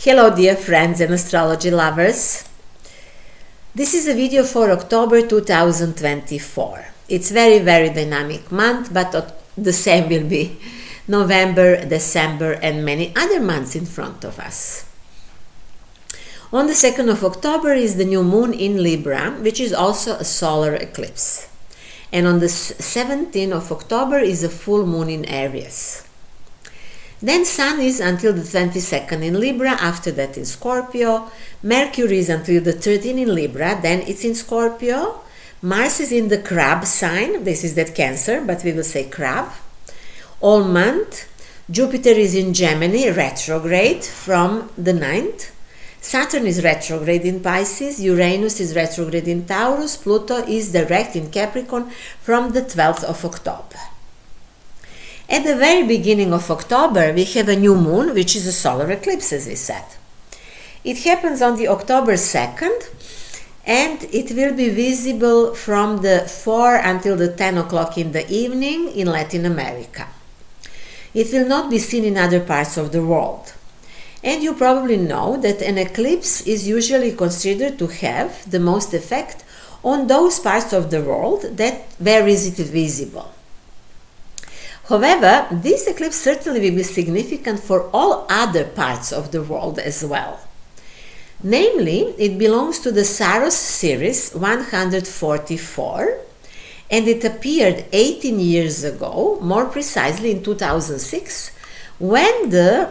Hello dear friends and astrology lovers. This is a video for October 2024. It's very dynamic month, but the same will be November, December and many other months in front of us. On the 2nd of October is the new moon in Libra, which is also a solar eclipse. And on the 17th of October is a full moon in Aries. Then Sun is until the 22nd in Libra, after that in Scorpio. Mercury is until the 13th in Libra, then it's in Scorpio. Mars is in the Crab sign, this is that Cancer, but we will say Crab. All month. Jupiter is in Gemini, retrograde from the 9th. Saturn is retrograde in Pisces, Uranus is retrograde in Taurus, Pluto is direct in Capricorn from the 12th of October. At the very beginning of October, we have a new moon, which is a solar eclipse, as we said. It happens on the October 2nd, and it will be visible from the 4 until the 10 o'clock in the evening in Latin America. It will not be seen in other parts of the world. And you probably know that an eclipse is usually considered to have the most effect on those parts of the world where is it visible. However, this eclipse certainly will be significant for all other parts of the world as well. Namely, it belongs to the Saros series 144, and it appeared 18 years ago, more precisely in 2006, when the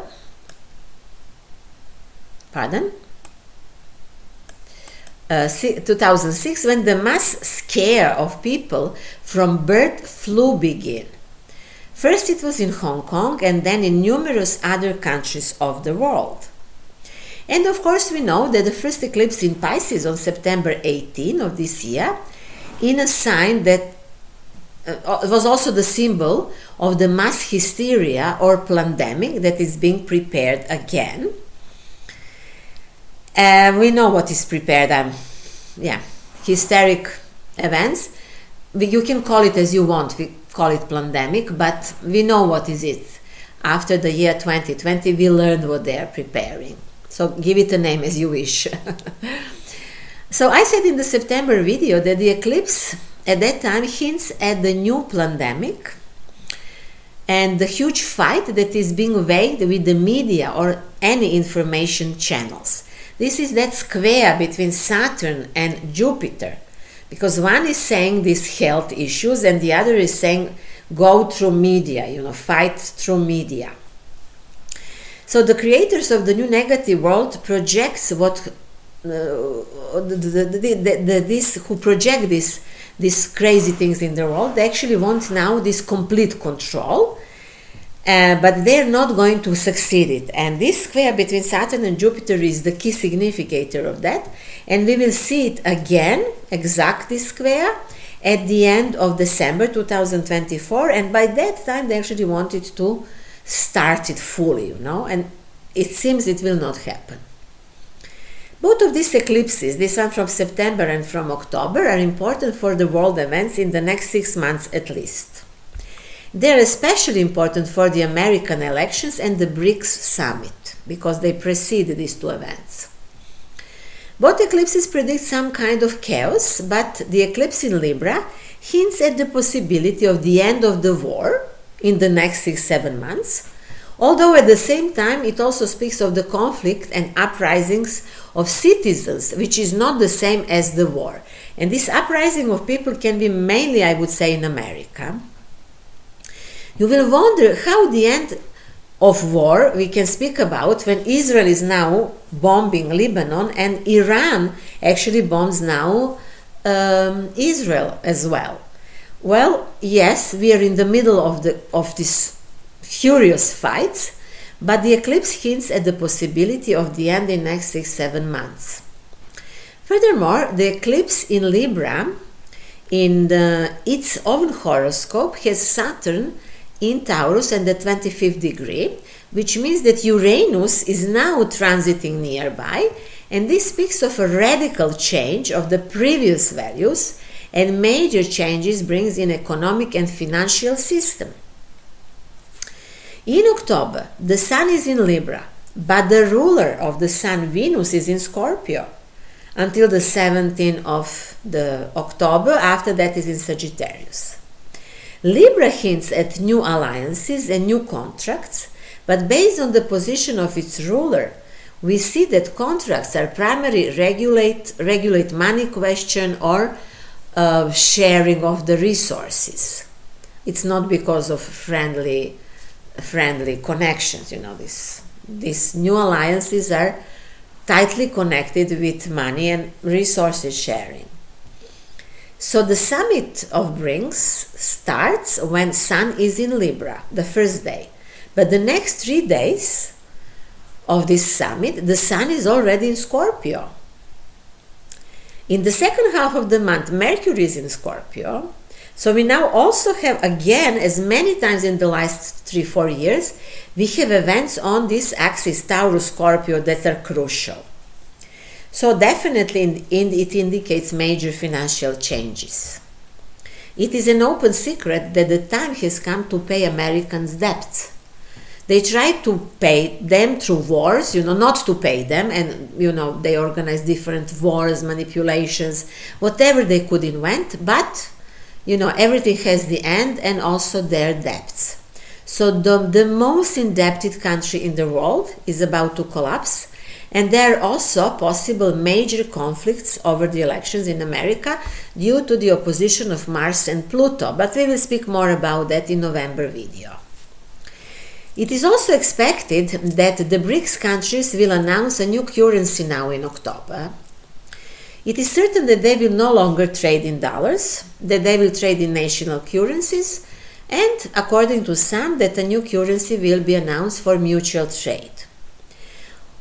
2006 when the mass scare of people from bird flu began. First it was in Hong Kong and then in numerous other countries of the world. And of course we know that the first eclipse in Pisces on September 18 of this year, in a sign that was also the symbol of the mass hysteria or pandemic that is being prepared again. We know what is prepared, hysteric events. You can call it as you want, we call it pandemic, but we know what is it. After the year 2020, we learned what they are preparing. So give it a name as you wish. So I said in the September video that the eclipse at that time hints at the new pandemic and the huge fight that is being waged with the media or any information channels. This is that square between Saturn and Jupiter, because one is saying these health issues and the other is saying go through media, fight through media. So the creators of the new negative world projects what who project these crazy things in the world. They actually want now this complete control. But they're not going to succeed it. And this square between Saturn and Jupiter is the key significator of that. And we will see it again, exactly square, at the end of December 2024. And by that time, they actually wanted to start it fully, and it seems it will not happen. Both of these eclipses, this one from September and from October, are important for the world events in the next 6 months at least. They're especially important for the American elections and the BRICS summit, because they precede these two events. Both eclipses predict some kind of chaos, but the eclipse in Libra hints at the possibility of the end of the war in the next 6-7 months, although at the same time it also speaks of the conflict and uprisings of citizens, which is not the same as the war. And this uprising of people can be mainly, I would say, in America. You will wonder how the end of war we can speak about when Israel is now bombing Lebanon and Iran actually bombs now Israel as well. Well, yes, we are in the middle of these furious fights, but the eclipse hints at the possibility of the end in the next 6-7 months. Furthermore, the eclipse in Libra in its own horoscope has Saturn in Taurus and the 25th degree, which means that Uranus is now transiting nearby, and this speaks of a radical change of the previous values, and major changes brings in economic and financial system. In October, the Sun is in Libra, but the ruler of the Sun, Venus, is in Scorpio until the 17th of the October. After that is in Sagittarius. Libra hints at new alliances and new contracts, but based on the position of its ruler, we see that contracts are primarily regulate money question or sharing of the resources. It's not because of friendly connections. These new alliances are tightly connected with money and resources sharing. So the summit of brings starts when Sun is in Libra, the first day. But the next 3 days of this summit, the Sun is already in Scorpio. In the second half of the month, Mercury is in Scorpio. So we now also have, again, as many times in the last 3-4 years, we have events on this axis, Taurus-Scorpio, that are crucial. So definitely it indicates major financial changes. It is an open secret that the time has come to pay Americans' debts. They tried to pay them through wars, not to pay them, and, they organized different wars, manipulations, whatever they could invent, but, everything has the end and also their debts. So the most indebted country in the world is about to collapse, and there are also possible major conflicts over the elections in America due to the opposition of Mars and Pluto, but we will speak more about that in November video. It is also expected that the BRICS countries will announce a new currency now in October. It is certain that they will no longer trade in dollars, that they will trade in national currencies, and according to some, that a new currency will be announced for mutual trade.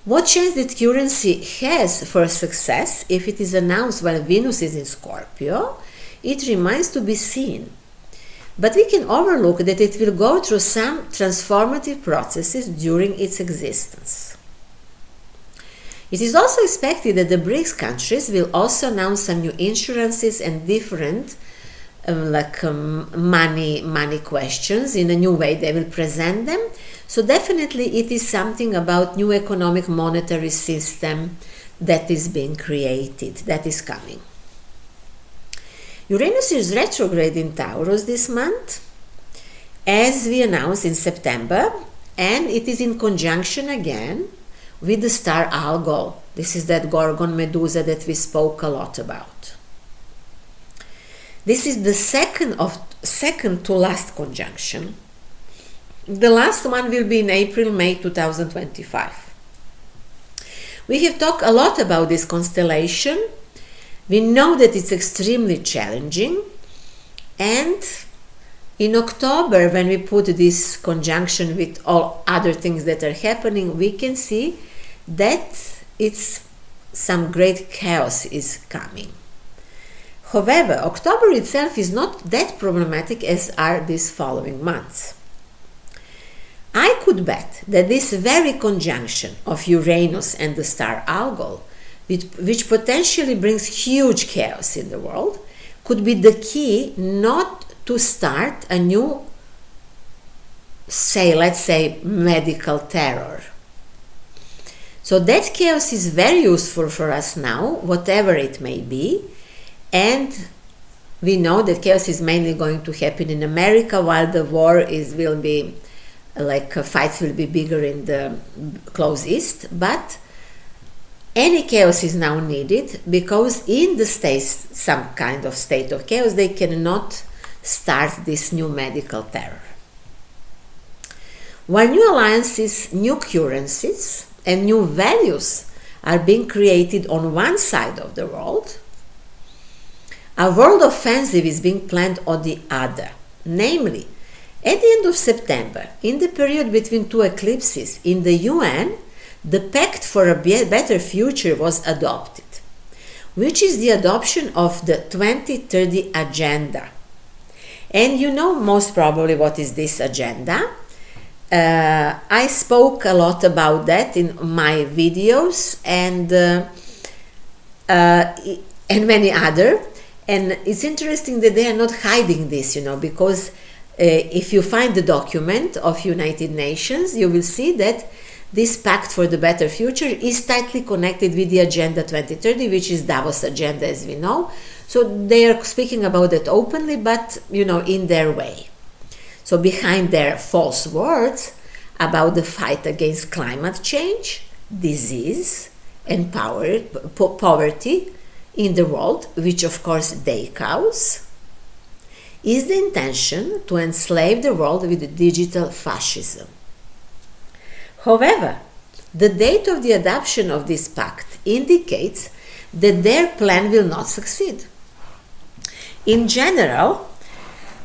What chance that currency has for success if it is announced while Venus is in Scorpio, it remains to be seen. But we can overlook that it will go through some transformative processes during its existence. It is also expected that the BRICS countries will also announce some new insurances and different money questions in a new way. They will present them. So definitely it is something about new economic monetary system that is being created, that is coming. Uranus is retrograde in Taurus this month, as we announced in September, and it is in conjunction again with the star Algol. This is that Gorgon Medusa that we spoke a lot about. This is the second to last conjunction. The last one will be in April-May 2025. We have talked a lot about this constellation. We know that it's extremely challenging, and in October, when we put this conjunction with all other things that are happening, we can see that some great chaos is coming. However, October itself is not that problematic as are these following months. I could bet that this very conjunction of Uranus and the star Algol, which potentially brings huge chaos in the world, could be the key not to start a new, let's say, medical terror. So that chaos is very useful for us now, whatever it may be, and we know that chaos is mainly going to happen in America, while the war will be fights will be bigger in the close east, but any chaos is now needed because in the states, some kind of state of chaos, they cannot start this new medical terror. While new alliances, new currencies, and new values are being created on one side of the world, a world offensive is being planned on the other. Namely, at the end of September, in the period between two eclipses in the UN, the Pact for a Better Future was adopted, which is the adoption of the 2030 Agenda. And you know most probably what is this agenda. I spoke a lot about that in my videos and many other. And it's interesting that they are not hiding this, because if you find the document of United Nations, you will see that this pact for the better future is tightly connected with the Agenda 2030, which is Davos agenda, as we know. So they are speaking about it openly, but in their way. So behind their false words about the fight against climate change, disease, and poverty in the world, which of course they cause, is the intention to enslave the world with digital fascism. However, the date of the adoption of this pact indicates that their plan will not succeed. In general,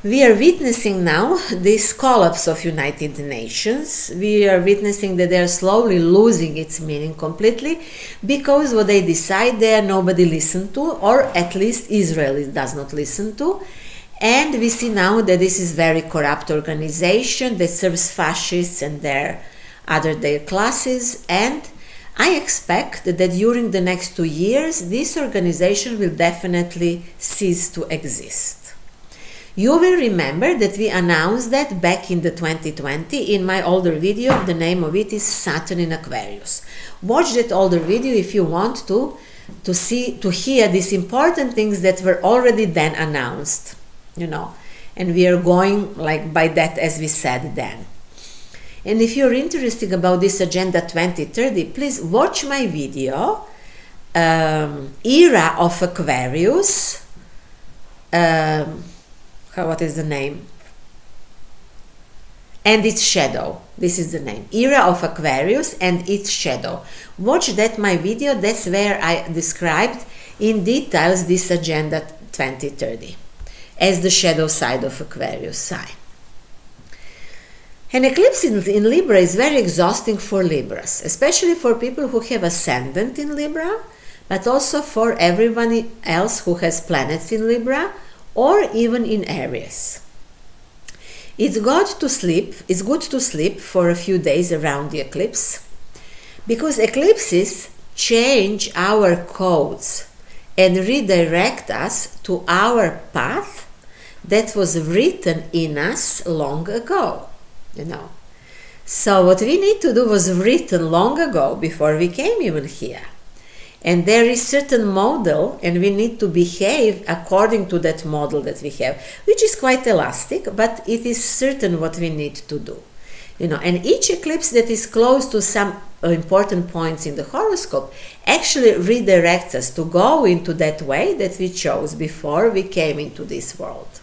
we are witnessing now this collapse of United Nations. We are witnessing that they are slowly losing its meaning completely, because what they decide there nobody listens to, or at least Israel does not listen to. And we see now that this is very corrupt organization that serves fascists and their classes, and I expect that during the next 2 years this organization will definitely cease to exist. You will remember that we announced that back in the 2020 in my older video. The name of it is Saturn in Aquarius. Watch that older video if you want to hear these important things that were already then announced, and we are going by that as we said then. And if you're interested about this Agenda 2030, please watch my video, Era of Aquarius. What is the name? And its shadow. This is the name. Era of Aquarius and its shadow. Watch that my video. That's where I described in details this Agenda 2030 as the shadow side of Aquarius sign. An eclipse in Libra is very exhausting for Libras, especially for people who have ascendant in Libra, but also for everyone else who has planets in Libra or even in Aries. It's good to sleep for a few days around the eclipse, because eclipses change our codes and redirect us to our path that was written in us long ago. So what we need to do was written long ago, before we came even here. And there is certain model, and we need to behave according to that model that we have, which is quite elastic, but it is certain what we need to do. And each eclipse that is close to some important points in the horoscope actually redirects us to go into that way that we chose before we came into this world.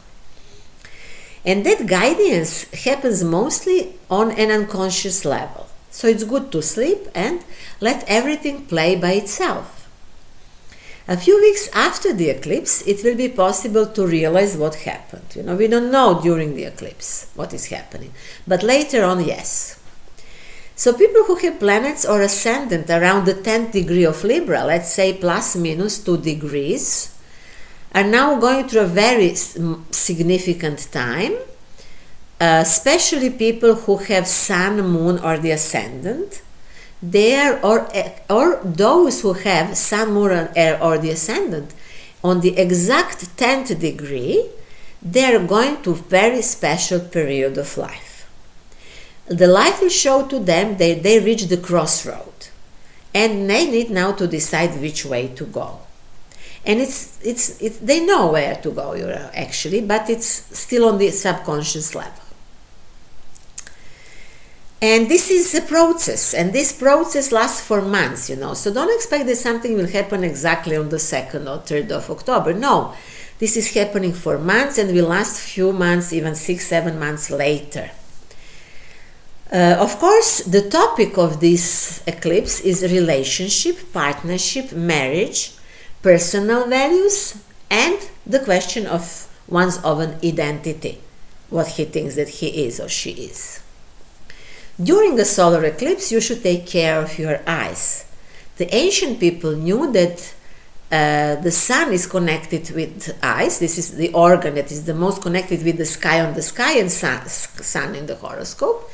And that guidance happens mostly on an unconscious level. So it's good to sleep and let everything play by itself. A few weeks after the eclipse, it will be possible to realize what happened. We don't know during the eclipse what is happening, but later on, yes. So people who have planets or ascendant around the 10th degree of Libra, let's say plus minus 2 degrees, are now going through a very significant time, especially people who have Sun, Moon, or the Ascendant. Or those who have Sun, Moon, or the Ascendant on the exact 10th degree, they are going to a very special period of life. The life will show to them that they reach the crossroad, and they need now to decide which way to go. And they know where to go, actually, but it's still on the subconscious level. And this is a process, and this process lasts for months, so don't expect that something will happen exactly on the 2nd or 3rd of October. No, this is happening for months and will last few months, even 6-7 months later. Of course, the topic of this eclipse is relationship, partnership, marriage, personal values, and the question of one's own identity, what he thinks that he is or she is. During a solar eclipse, you should take care of your eyes. The ancient people knew that the sun is connected with eyes. This is the organ that is the most connected with the sky on the sky and sun in the horoscope.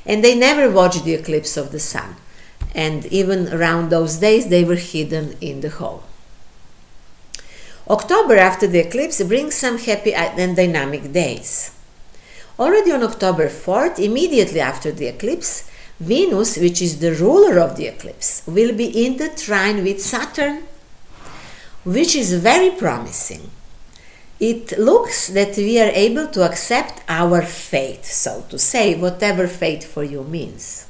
And they never watched the eclipse of the sun. And even around those days, they were hidden in the hole. October after the eclipse brings some happy and dynamic days. Already on October 4th, immediately after the eclipse, Venus, which is the ruler of the eclipse, will be in the trine with Saturn, which is very promising. It looks that we are able to accept our fate, so to say, whatever fate for you means.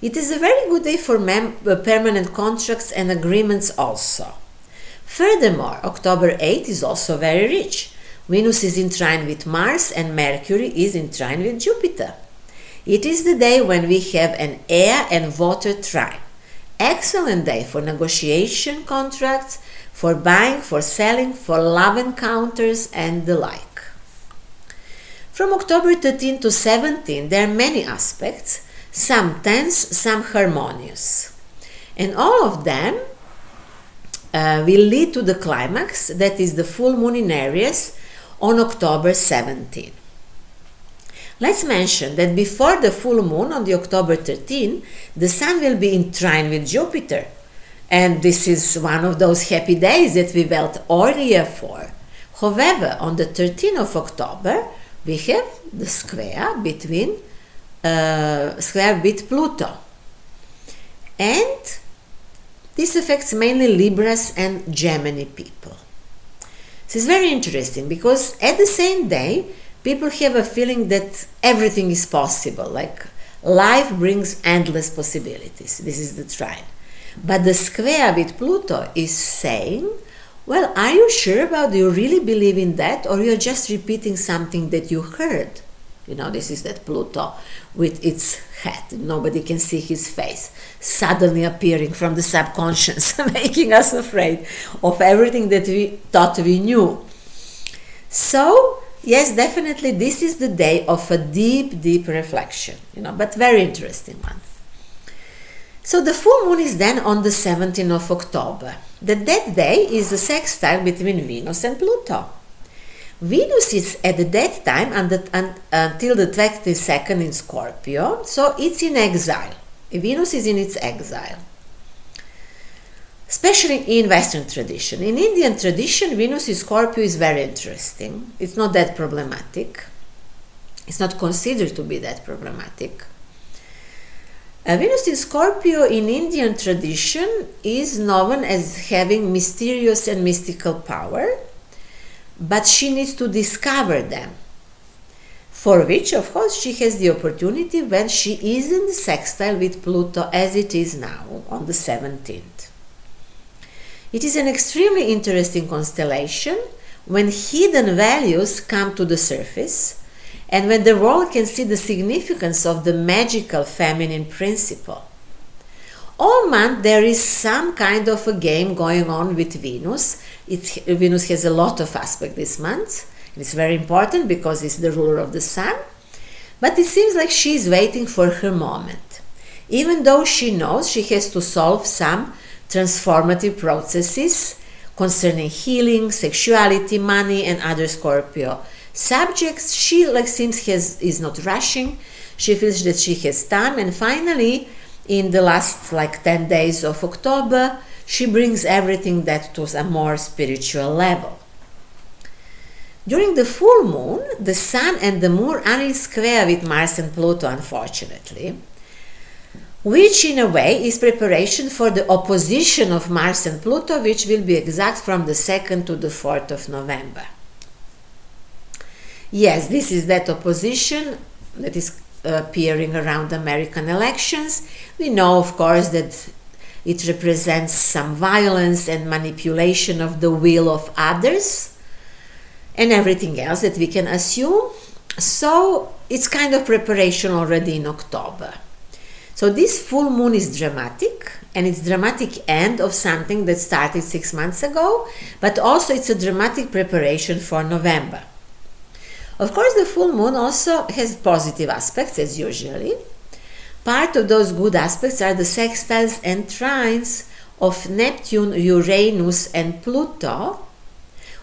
It is a very good day for permanent contracts and agreements also. Furthermore, October 8 is also very rich. Venus is in trine with Mars and Mercury is in trine with Jupiter. It is the day when we have an air and water trine. Excellent day for negotiation contracts, for buying, for selling, for love encounters and the like. From October 13 to 17 there are many aspects, some tense, some harmonious. And all of them will lead to the climax, that is the full moon in Aries on October 17. Let's mention that before the full moon on the October 13, the Sun will be in trine with Jupiter. And this is one of those happy days that we wait all year for. However, on the 13th of October, we have the square with Pluto. And this affects mainly Libras and Gemini people. This is very interesting because at the same day, people have a feeling that everything is possible, like life brings endless possibilities. This is the trine. But the square with Pluto is saying, well, are you sure about, do you really believe in that, or you're just repeating something that you heard? You know, this is that Pluto with its hat. Nobody can see his face, suddenly appearing from the subconscious, making us afraid of everything that we thought we knew. So, yes, definitely this is the day of a deep, deep reflection, but very interesting one. So the full moon is then on the 17th of October. That day is a sextile between Venus and Pluto. Venus is at that time until the 22nd in Scorpio, so it's in exile. Venus is in its exile. Especially in Western tradition. In Indian tradition, Venus in Scorpio is very interesting. It's not that problematic. It's not considered to be that problematic. Venus in Scorpio in Indian tradition is known as having mysterious and mystical power, but she needs to discover them, for which, of course, she has the opportunity when she is in the sextile with Pluto as it is now on the 17th. It is an extremely interesting constellation when hidden values come to the surface and when the world can see the significance of the magical feminine principle. All month there is some kind of a game going on with Venus. Venus has a lot of aspects this month. It's very important because it's the ruler of the Sun. But it seems like she is waiting for her moment. Even though she knows she has to solve some transformative processes concerning healing, sexuality, money, and other Scorpio subjects, she is not rushing. She feels that she has time, and finally, in the last 10 days of October, she brings everything that to a more spiritual level. During the full moon, the Sun and the Moon are in square with Mars and Pluto, unfortunately, which in a way is preparation for the opposition of Mars and Pluto, which will be exact from the 2nd to the 4th of November. Yes, this is that opposition that is appearing around American elections. We know, of course, that it represents some violence and manipulation of the will of others and everything else that we can assume. So it's kind of preparation already in October. So this full moon is dramatic, and it's dramatic end of something that started 6 months ago, but also it's a dramatic preparation for November. Of course, the full moon also has positive aspects, as usually. Part of those good aspects are the sextiles and trines of Neptune, Uranus, and Pluto,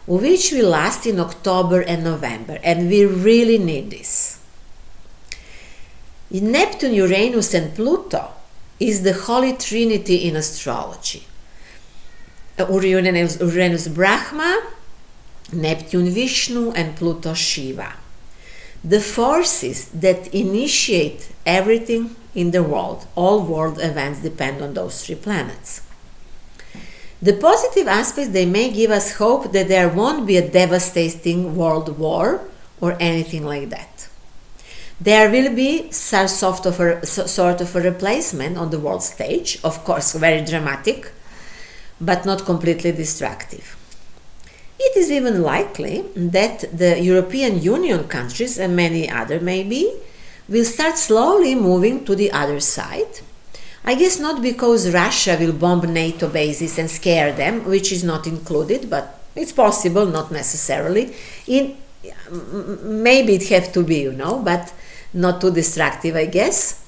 which will last in October and November, and we really need this. Neptune, Uranus, and Pluto is the Holy Trinity in astrology. Uranus Brahma, Neptune Vishnu, and Pluto Shiva. The forces that initiate everything in the world. All world events depend on those 3 planets. The positive aspects, they may give us hope that there won't be a devastating world war or anything like that. There will be some sort of a replacement on the world stage, of course very dramatic, but not completely destructive. It is even likely that the European Union countries, and many other maybe, will start slowly moving to the other side. I guess not because Russia will bomb NATO bases and scare them, which is not included, but it's possible, not necessarily. Maybe it have to be, but not too destructive, I guess.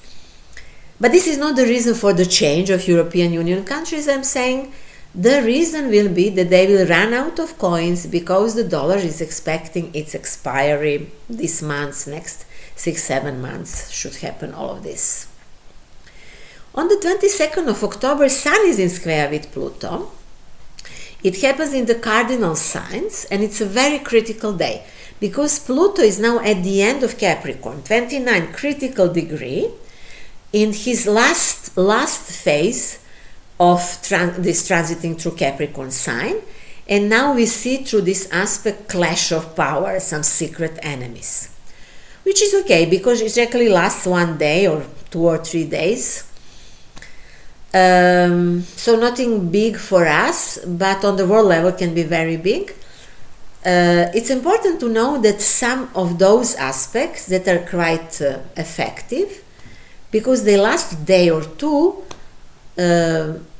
But this is not the reason for the change of European Union countries. I'm saying the reason will be that they will run out of coins because the dollar is expecting its expiry this month, next 6-7 months should happen all of this. On the 22nd of October, Sun is in square with Pluto. It happens in the cardinal signs, and it's a very critical day because Pluto is now at the end of Capricorn, 29 critical degree, in his last phase of this transiting through Capricorn sign, and now we see through this aspect clash of power, some secret enemies, which is okay because it actually lasts 1 day or 2 or 3 days. So nothing big for us, but on the world level can be very big. It's important to know that some of those aspects that are quite effective, because they last a day or 2,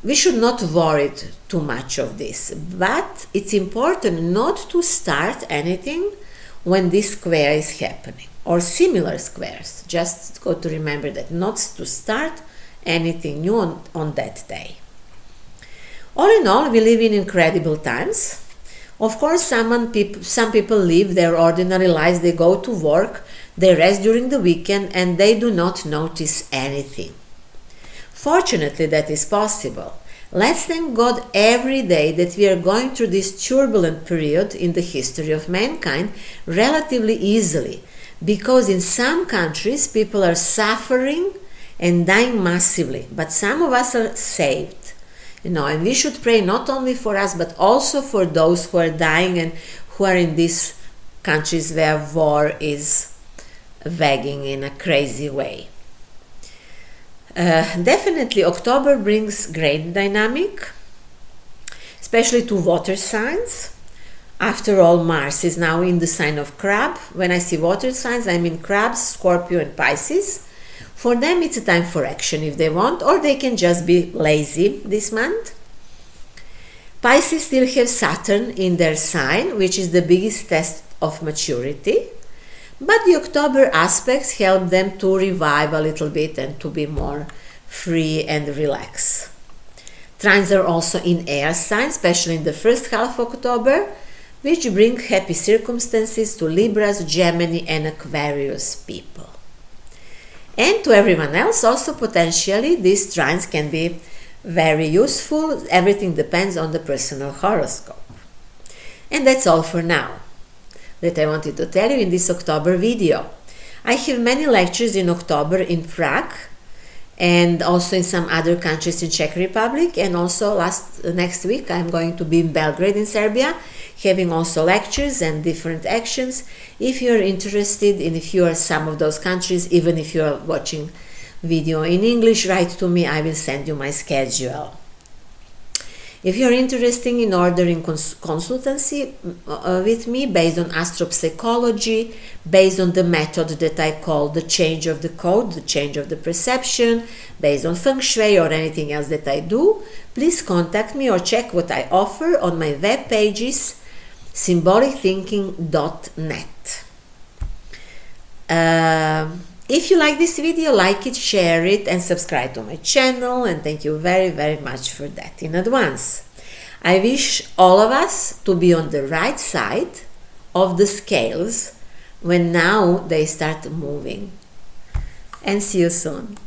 we should not worry too much of this. But it's important not to start anything when this square is happening, or similar squares. Just got to remember that, not to start anything new on that day. All in all, we live in incredible times. Of course, some people live their ordinary lives. They go to work, they rest during the weekend, and they do not notice anything. Fortunately, that is possible. Let's thank God every day that we are going through this turbulent period in the history of mankind relatively easily, because in some countries people are suffering and dying massively, but some of us are saved, and we should pray not only for us but also for those who are dying and who are in these countries where war is wagging in a crazy way. Definitely October brings great dynamic, especially to water signs. After all, Mars is now in the sign of Crab. When I see water signs, I mean Crabs, Scorpio and Pisces. For them, it's a time for action if they want, or they can just be lazy this month. Pisces still have Saturn in their sign, which is the biggest test of maturity. But the October aspects help them to revive a little bit and to be more free and relax. Trines are also in air signs, especially in the first half of October, which bring happy circumstances to Libras, Gemini and Aquarius people. And to everyone else also potentially these trines can be very useful. Everything depends on the personal horoscope. And that's all for now that I wanted to tell you in this October video. I have many lectures in October in Prague and also in some other countries in Czech Republic, and also next week I'm going to be in Belgrade in Serbia, having also lectures and different actions. If you're interested in if you are some of those countries, even if you are watching video in English, write to me, I will send you my schedule. If you're interested in ordering consultancy with me based on astropsychology, based on the method that I call the change of the code, the change of the perception, based on Feng Shui or anything else that I do, please contact me or check what I offer on my web pages, symbolicthinking.net. If you like this video, like it, share it and subscribe to my channel, and thank you very, very much for that in advance. I wish all of us to be on the right side of the scales when now they start moving. And see you soon.